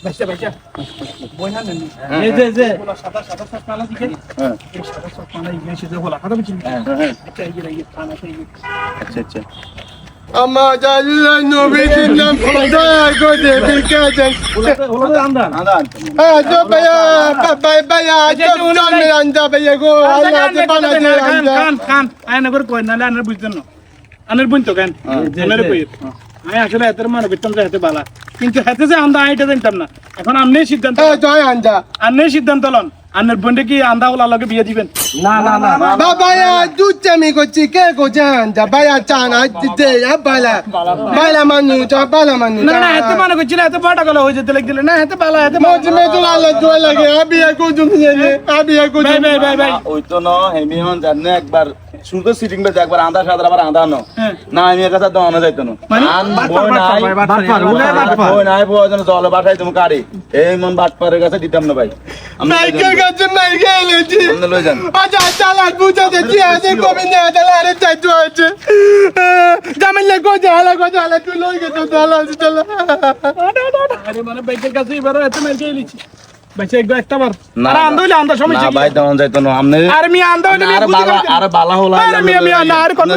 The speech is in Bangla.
ভাইসা ভাইসা বইনা নেন এই যে বলা সাদা সাদা সব কালা দিকে হ্যাঁ এই সাদা সব কালা ইয়ে সেটা বলা কথা বুঝছেন হ্যাঁ এটা এই কানা সেই আচ্ছা আচ্ছা Ama Jalil Nobi'nin nam fada gode bikajan. হলো আন্দান আদান Jo baya baya jo me anda baya go ala te bana je anda. কান কান আয়না করে কই না আনার বুঝছেন না আনার বুঝতো কেন আনার কই আমি আসলে এতের মানে বিতম যে হাতে বালা কিন্তু হাতে যে আন্দা আইটা জানতাম না এখন আমনে সিদ্ধান্ত Jo anda. আমনে সিদ্ধান্ত লন আনার বন্ডে কি আন্দা ওলা লগে বিয়ে দিবেন না না না Baba ya duche mi go chike go janda baya chana de ya bala. Bala manu ja bala manu. না না হাতে মানে কইছিল এত বড় গলা হই যেতে লাগছিল না হাতে বালা হাতে Moji me tu ala jo lage abi ya go jum ne abi ya go ভাই jum. ভাই ভাই ভাই ওই তো ন হেমিহন জানে একবার শুধু সিটিং বেজে একবার আন্দা সাদা আবার আন্দা ন হ্যাঁ না আমি এর কাছে দোনো যাইতো না মানে আন বই নাই বই নাই বই যেন জলে বাটাই তুমি কাড়ি এই মন বাটপারের কাছে দিতাম না ভাই আমি Nai ke ga jun nai ke le ji. আমরা লই যান Aja chala buja de ji ase ko bin ne da la re chai tu aje. Jamil go jala tu loi ke to dala chala. আরে মানে বাইকের কাছে এবারে এত মেল কে লিছি বাইছে একবার একটা বার না, আর আন্দা হইলে আন্দা সময় না ভাই দোনো যাইতো না আমনে আর মি আন্দা হইলে আর বালা হলা আরে মিয়া মিয়া না আর কোন